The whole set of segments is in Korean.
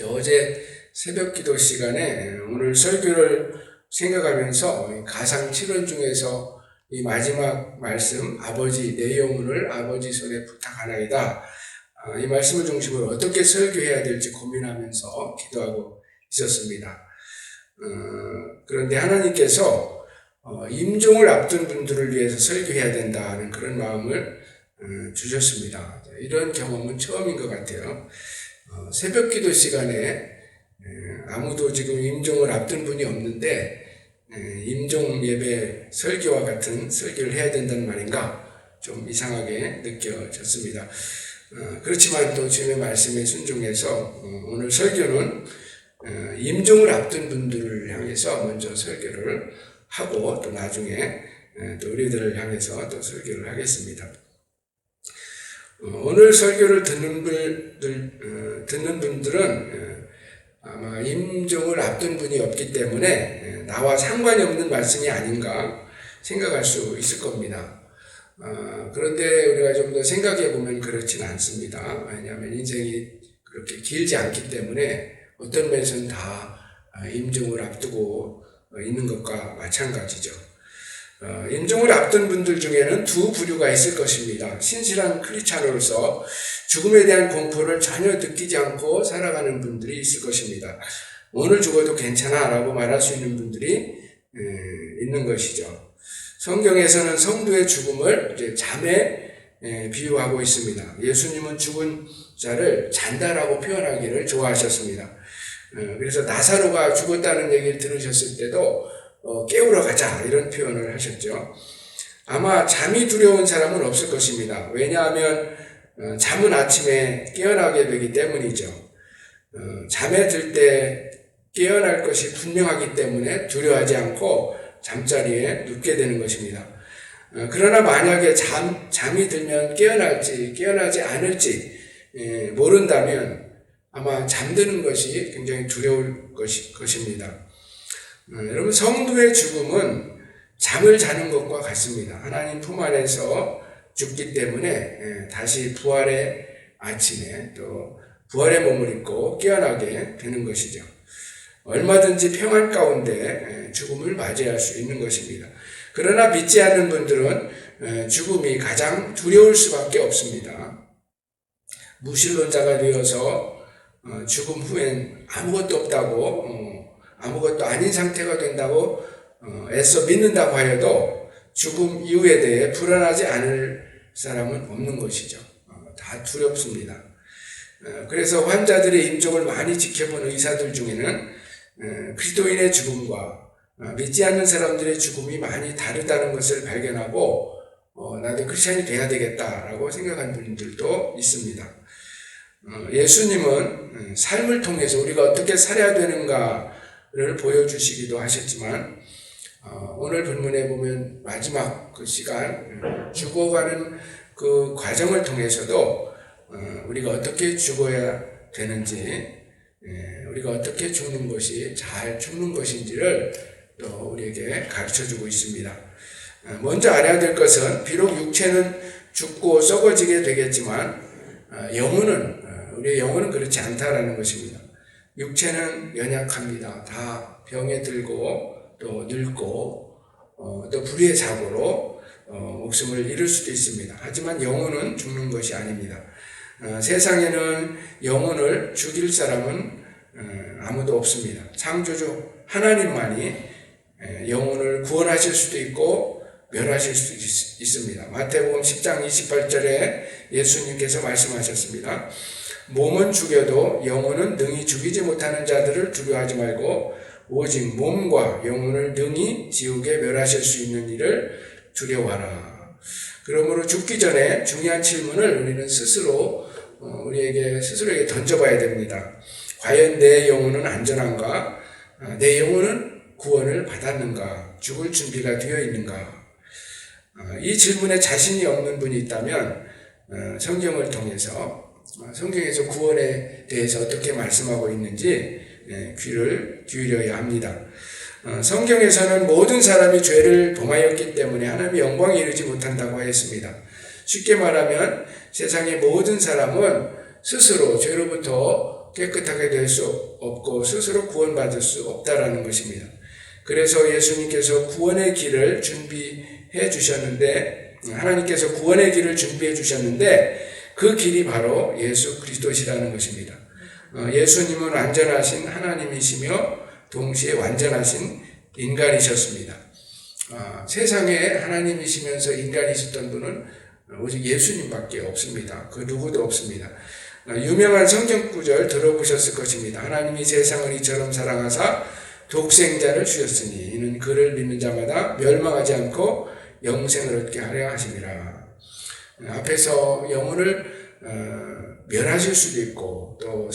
어제 새벽 기도 시간에 오늘 설교를 생각하면서 가상 7원 중에서 이 마지막 말씀, 아버지 내 영혼을 아버지 손에 부탁하나이다. 이 말씀을 중심으로 어떻게 설교해야 될지 고민하면서 기도하고 있었습니다. 그런데 하나님께서 임종을 앞둔 분들을 위해서 설교해야 된다는 그런 마음을 주셨습니다. 이런 경험은 처음인 것 같아요. 새벽 기도 시간에 아무도 지금 임종을 앞둔 분이 없는데 임종 예배 설교와 같은 설교를 해야 된다는 말인가 좀 이상하게 느껴졌습니다. 그렇지만 또 주님의 말씀에 순종해서 오늘 설교는 임종을 앞둔 분들을 향해서 먼저 설교를 하고 또 나중에 또 우리들을 향해서 또 설교를 하겠습니다. 오늘 설교를 듣는 분들은 아마 임종을 앞둔 분이 없기 때문에 나와 상관이 없는 말씀이 아닌가 생각할 수 있을 겁니다. 그런데 우리가 좀 더 생각해 보면 그렇지는 않습니다. 왜냐하면 인생이 그렇게 길지 않기 때문에 어떤 면에서는 다 임종을 앞두고 있는 것과 마찬가지죠. 임종을 앞둔 분들 중에는 두 부류가 있을 것입니다. 신실한 크리스찬으로서 죽음에 대한 공포를 전혀 느끼지 않고 살아가는 분들이 있을 것입니다. 오늘 죽어도 괜찮아 라고 말할 수 있는 분들이 있는 것이죠. 성경에서는 성도의 죽음을 이제 잠에 비유하고 있습니다. 예수님은 죽은 자를 잔다라고 표현하기를 좋아하셨습니다. 그래서 나사로가 죽었다는 얘기를 들으셨을 때도 깨우러 가자 이런 표현을 하셨죠. 아마 잠이 두려운 사람은 없을 것입니다. 왜냐하면 잠은 아침에 깨어나게 되기 때문이죠. 잠에 들 때 깨어날 것이 분명하기 때문에 두려워하지 않고 잠자리에 눕게 되는 것입니다. 그러나 만약에 잠이 들면 깨어날지 깨어나지 않을지 모른다면 아마 잠드는 것이 굉장히 두려울 것입니다. 여러분, 성도의 죽음은 잠을 자는 것과 같습니다. 하나님 품 안에서 죽기 때문에 다시 부활의 아침에 또 부활의 몸을 입고 깨어나게 되는 것이죠. 얼마든지 평안 가운데 죽음을 맞이할 수 있는 것입니다. 그러나 믿지 않는 분들은 죽음이 가장 두려울 수밖에 없습니다. 무신론자가 되어서 죽음 후엔 아무것도 없다고 아무것도 아닌 상태가 된다고 애써 믿는다고 하여도 죽음 이후에 대해 불안하지 않을 사람은 없는 것이죠. 다 두렵습니다. 그래서 환자들의 임종을 많이 지켜본 의사들 중에는 그리스도인의 죽음과 믿지 않는 사람들의 죽음이 많이 다르다는 것을 발견하고 나도 크리스찬이 돼야 되겠다라고 생각한 분들도 있습니다. 예수님은 삶을 통해서 우리가 어떻게 살아야 되는가를 보여주시기도 하셨지만 오늘 본문에 보면 마지막 그 시간 죽어가는 그 과정을 통해서도 우리가 어떻게 죽어야 되는지 우리가 어떻게 죽는 것이 잘 죽는 것인지를 또 우리에게 가르쳐주고 있습니다. 먼저 알아야 될 것은 비록 육체는 죽고 썩어지게 되겠지만 우리의 영혼은 그렇지 않다라는 것입니다. 육체는 연약합니다. 다 병에 들고 또 늙고 또 불의의 사고로 목숨을 잃을 수도 있습니다. 하지만 영혼은 죽는 것이 아닙니다. 세상에는 영혼을 죽일 사람은 아무도 없습니다. 창조주 하나님만이 영혼을 구원하실 수도 있고 멸하실 수도 있습니다. 마태복음 10장 28절에 예수님께서 말씀하셨습니다. 몸은 죽여도 영혼은 능히 죽이지 못하는 자들을 두려워하지 말고 오직 몸과 영혼을 능히 지옥에 멸하실 수 있는 이를 두려워하라. 그러므로 죽기 전에 중요한 질문을 우리는 스스로에게 던져봐야 됩니다. 과연 내 영혼은 안전한가? 내 영혼은 구원을 받았는가? 죽을 준비가 되어 있는가? 이 질문에 자신이 없는 분이 있다면 성경을 통해서 성경에서 구원에 대해서 어떻게 말씀하고 있는지 귀를 기울여야 합니다. 성경에서는 모든 사람이 죄를 범하였기 때문에 하나님의 영광에 이르지 못한다고 하였습니다. 쉽게 말하면 세상의 모든 사람은 스스로 죄로부터 깨끗하게 될 수 없고 스스로 구원받을 수 없다라는 것입니다. 그래서 예수님께서 구원의 길을 준비해 주셨는데, 하나님께서 구원의 길을 준비해 주셨는데 그 길이 바로 예수 그리스도시라는 것입니다. 예수님은 완전하신 하나님이시며 동시에 완전하신 인간이셨습니다. 세상에 하나님이시면서 인간이셨던 분은 오직 예수님밖에 없습니다. 그 누구도 없습니다. 유명한 성경 구절 들어보셨을 것입니다. 하나님이 세상을 이처럼 사랑하사 독생자를 주셨으니 이는 그를 믿는 자마다 멸망하지 않고 영생을 얻게 하려 하심이라. 앞에서 영혼을 멸하실 수도 있고 또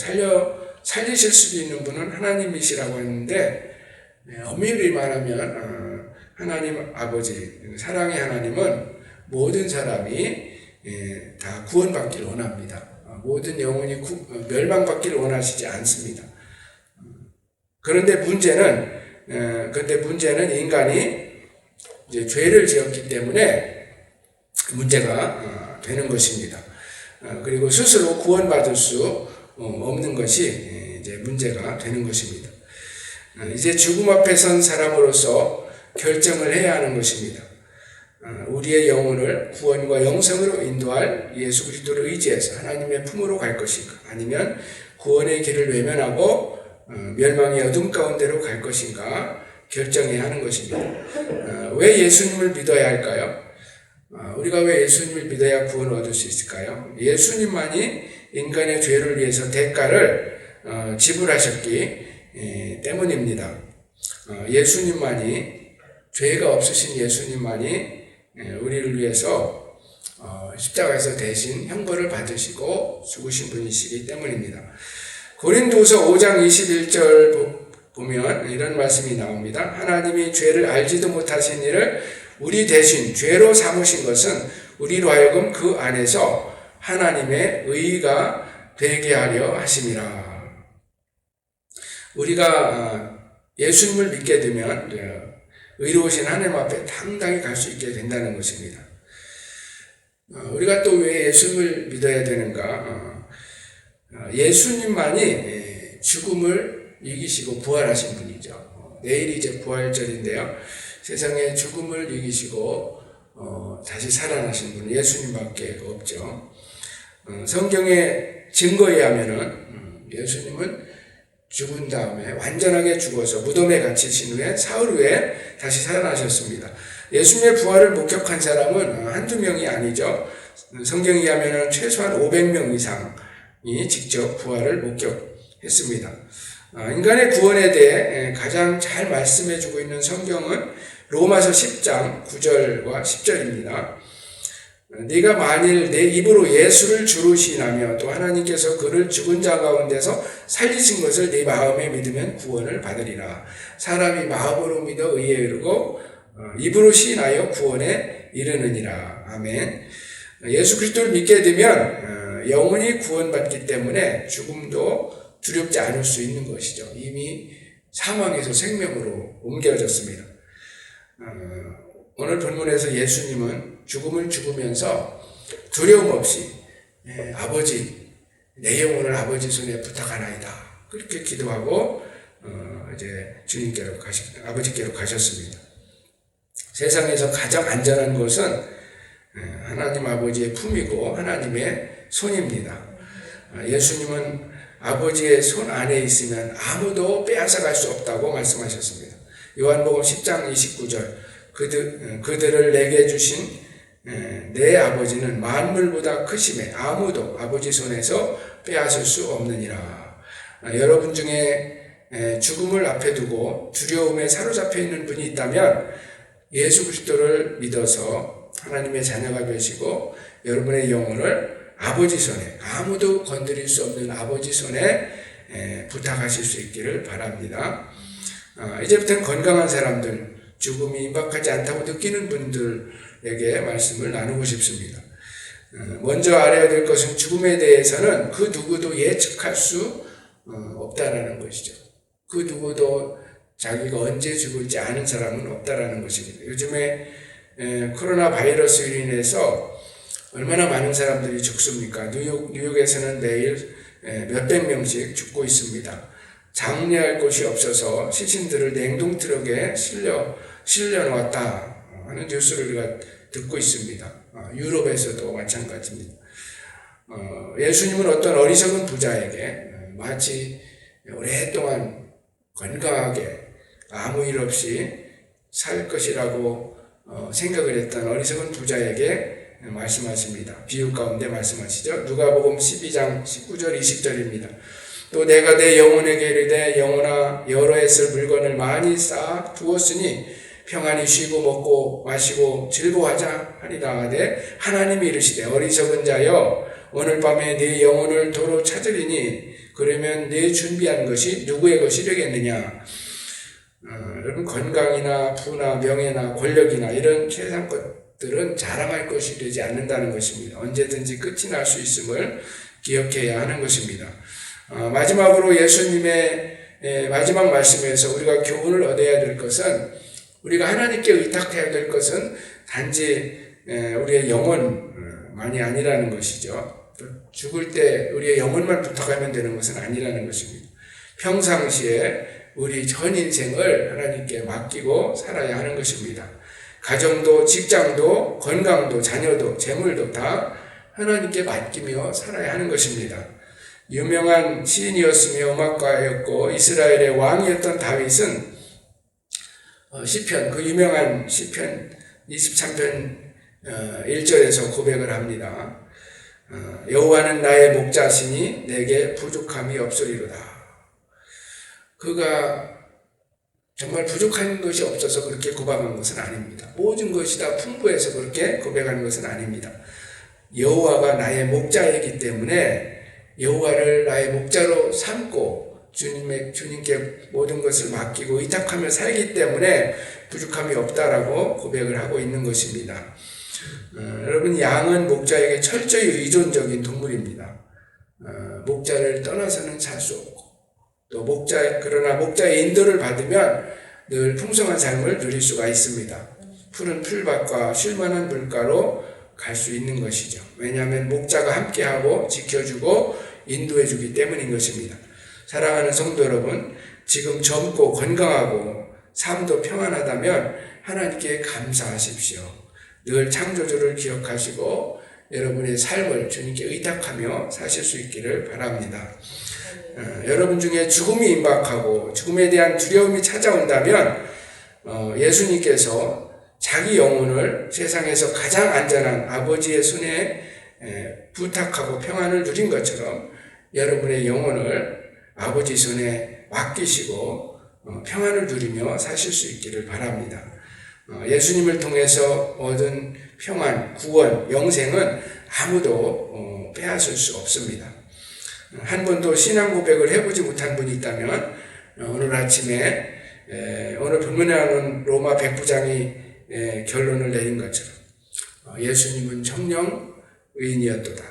살리실 수도 있는 분은 하나님이시라고 했는데, 엄밀히 말하면 하나님 아버지, 사랑의 하나님은 모든 사람이 다 구원받기를 원합니다. 모든 영혼이 멸망받기를 원하시지 않습니다. 그런데 문제는 인간이 이제 죄를 지었기 때문에 문제가 되는 것입니다. 그리고 스스로 구원받을 수 없는 것이 이제 문제가 되는 것입니다. 이제 죽음 앞에 선 사람으로서 결정을 해야 하는 것입니다. 우리의 영혼을 구원과 영생으로 인도할 예수 그리스도를 의지해서 하나님의 품으로 갈 것인가, 아니면 구원의 길을 외면하고 멸망의 어둠 가운데로 갈 것인가 결정해야 하는 것입니다. 왜 예수님을 믿어야 할까요? 우리가 왜 예수님을 믿어야 구원을 얻을 수 있을까요? 예수님만이 인간의 죄를 위해서 대가를 지불하셨기 때문입니다. 예수님만이, 죄가 없으신 예수님만이 우리를 위해서 십자가에서 대신 형벌을 받으시고 죽으신 분이시기 때문입니다. 고린도서 5장 21절 보면 이런 말씀이 나옵니다. 하나님이 죄를 알지도 못하신 이를 우리 대신 죄로 삼으신 것은 우리로 하여금 그 안에서 하나님의 의가 되게 하려 하심이라. 우리가 예수님을 믿게 되면 의로우신 하나님 앞에 당당히 갈 수 있게 된다는 것입니다. 우리가 또 왜 예수님을 믿어야 되는가? 예수님만이 죽음을 이기시고 부활하신 분이죠. 내일이 이제 부활절인데요. 세상에 죽음을 이기시고 다시 살아나신 분은 예수님밖에 없죠. 성경의 증거에 하면은 예수님은 죽은 다음에 완전하게 죽어서 무덤에 갇히신 후에 사흘 후에 다시 살아나셨습니다. 예수님의 부활을 목격한 사람은 한두 명이 아니죠. 성경에 하면은 최소한 500명 이상이 직접 부활을 목격했습니다. 인간의 구원에 대해 가장 잘 말씀해주고 있는 성경은 로마서 10장 9절과 10절입니다. 네가 만일 내 입으로 예수를 주로 시인하며 또 하나님께서 그를 죽은 자 가운데서 살리신 것을 네 마음에 믿으면 구원을 받으리라. 사람이 마음으로 믿어 의에 이르고 입으로 시인하여 구원에 이르느니라. 아멘. 예수 그리스도를 믿게 되면 영원히 구원받기 때문에 죽음도 두렵지 않을 수 있는 것이죠. 이미 사망에서 생명으로 옮겨졌습니다. 오늘 본문에서 예수님은 죽음을 죽으면서 두려움 없이 아버지, 내 영혼을 아버지 손에 부탁하나이다, 그렇게 기도하고 이제 아버지께로 가셨습니다. 세상에서 가장 안전한 것은 하나님 아버지의 품이고 하나님의 손입니다. 예수님은 아버지의 손 안에 있으면 아무도 빼앗아갈 수 없다고 말씀하셨습니다. 요한복음 10장 29절, 그들을 내게 주신 내 아버지는 만물보다 크심에 아무도 아버지 손에서 빼앗을 수 없느니라. 여러분 중에 죽음을 앞에 두고 두려움에 사로잡혀 있는 분이 있다면 예수 그리스도를 믿어서 하나님의 자녀가 되시고 여러분의 영혼을 아버지 손에, 아무도 건드릴 수 없는 아버지 손에 부탁하실 수 있기를 바랍니다. 이제부터는 건강한 사람들, 죽음이 임박하지 않다고 느끼는 분들에게 말씀을 나누고 싶습니다. 먼저 알아야 될 것은 죽음에 대해서는 그 누구도 예측할 수 없다라는 것이죠. 그 누구도 자기가 언제 죽을지 아는 사람은 없다라는 것입니다. 요즘에 코로나 바이러스로 인해서 얼마나 많은 사람들이 죽습니까? 뉴욕에서는 매일 몇백 명씩 죽고 있습니다. 장례할 곳이 없어서 시신들을 냉동 트럭에 실려놓았다 하는 뉴스를 우리가 듣고 있습니다. 유럽에서도 마찬가지입니다. 예수님은 어떤 어리석은 부자에게 마치 오랫동안 건강하게 아무 일 없이 살 것이라고 생각을 했던 어리석은 부자에게 말씀하십니다. 비유 가운데 말씀하시죠. 누가복음 12장 19절 20절입니다. 또 내가 내 영혼에게 이르되 영혼아 여러 해 쓸 물건을 많이 쌓아 두었으니 평안히 쉬고 먹고 마시고 즐거워하자 하리라 하되 하나님이 이르시되 어리석은 자여 오늘 밤에 네 영혼을 도로 찾으리니 그러면 네 준비한 것이 누구의 것이 되겠느냐. 여러분 건강이나 부나 명예나 권력이나 이런 세상 것들은 자랑할 것이 되지 않는다는 것입니다. 언제든지 끝이 날 수 있음을 기억해야 하는 것입니다. 마지막으로 예수님의 마지막 말씀에서 우리가 교훈을 얻어야 될 것은 우리가 하나님께 의탁해야 될 것은 단지 우리의 영혼만이 아니라는 것이죠. 죽을 때 우리의 영혼만 부탁하면 되는 것은 아니라는 것입니다. 평상시에 우리 전 인생을 하나님께 맡기고 살아야 하는 것입니다. 가정도 직장도 건강도 자녀도 재물도 다 하나님께 맡기며 살아야 하는 것입니다. 유명한 시인이었으며 음악가였고 이스라엘의 왕이었던 다윗은 시편, 그 유명한 시편 23편 1절에서 고백을 합니다. 여호와는 나의 목자시니 내게 부족함이 없으리로다. 그가 정말 부족한 것이 없어서 그렇게 고백한 것은 아닙니다. 모든 것이 다 풍부해서 그렇게 고백하는 것은 아닙니다. 여호와가 나의 목자이기 때문에 여호와를 나의 목자로 삼고 주님께 모든 것을 맡기고 의탁하며 살기 때문에 부족함이 없다라고 고백을 하고 있는 것입니다. 여러분 양은 목자에게 철저히 의존적인 동물입니다. 목자를 떠나서는 살 수 없고 또 그러나 목자의 인도를 받으면 늘 풍성한 삶을 누릴 수가 있습니다. 푸른 풀밭과 쉴만한 물가로 갈 수 있는 것이죠. 왜냐하면 목자가 함께하고 지켜주고 인도해주기 때문인 것입니다. 사랑하는 성도 여러분, 지금 젊고 건강하고 삶도 평안하다면 하나님께 감사하십시오. 늘 창조주를 기억하시고 여러분의 삶을 주님께 의탁하며 사실 수 있기를 바랍니다. 여러분 중에 죽음이 임박하고 죽음에 대한 두려움이 찾아온다면 예수님께서 자기 영혼을 세상에서 가장 안전한 아버지의 손에 부탁하고 평안을 누린 것처럼 여러분의 영혼을 아버지 손에 맡기시고 평안을 누리며 사실 수 있기를 바랍니다. 예수님을 통해서 얻은 평안, 구원, 영생은 아무도 빼앗을 수 없습니다. 한 번도 신앙 고백을 해보지 못한 분이 있다면 오늘 아침에 오늘 본문에 나오는 로마 백부장이 결론을 내린 것처럼 예수님은 정령 의인이었도다.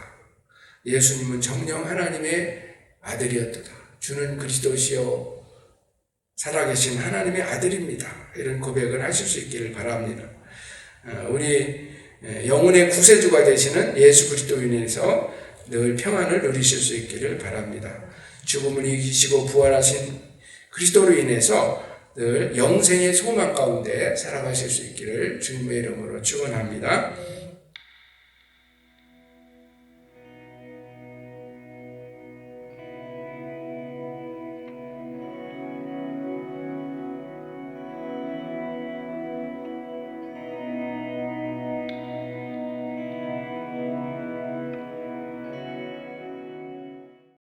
예수님은 정령 하나님의 아들이었도다. 주는 그리스도시요 살아계신 하나님의 아들입니다. 이런 고백을 하실 수 있기를 바랍니다. 우리 영혼의 구세주가 되시는 예수 그리스도인에서 늘 평안을 누리실 수 있기를 바랍니다. 죽음을 이기시고 부활하신 그리스도로 인해서 늘 영생의 소망 가운데 살아가실 수 있기를 주님의 이름으로 축원합니다.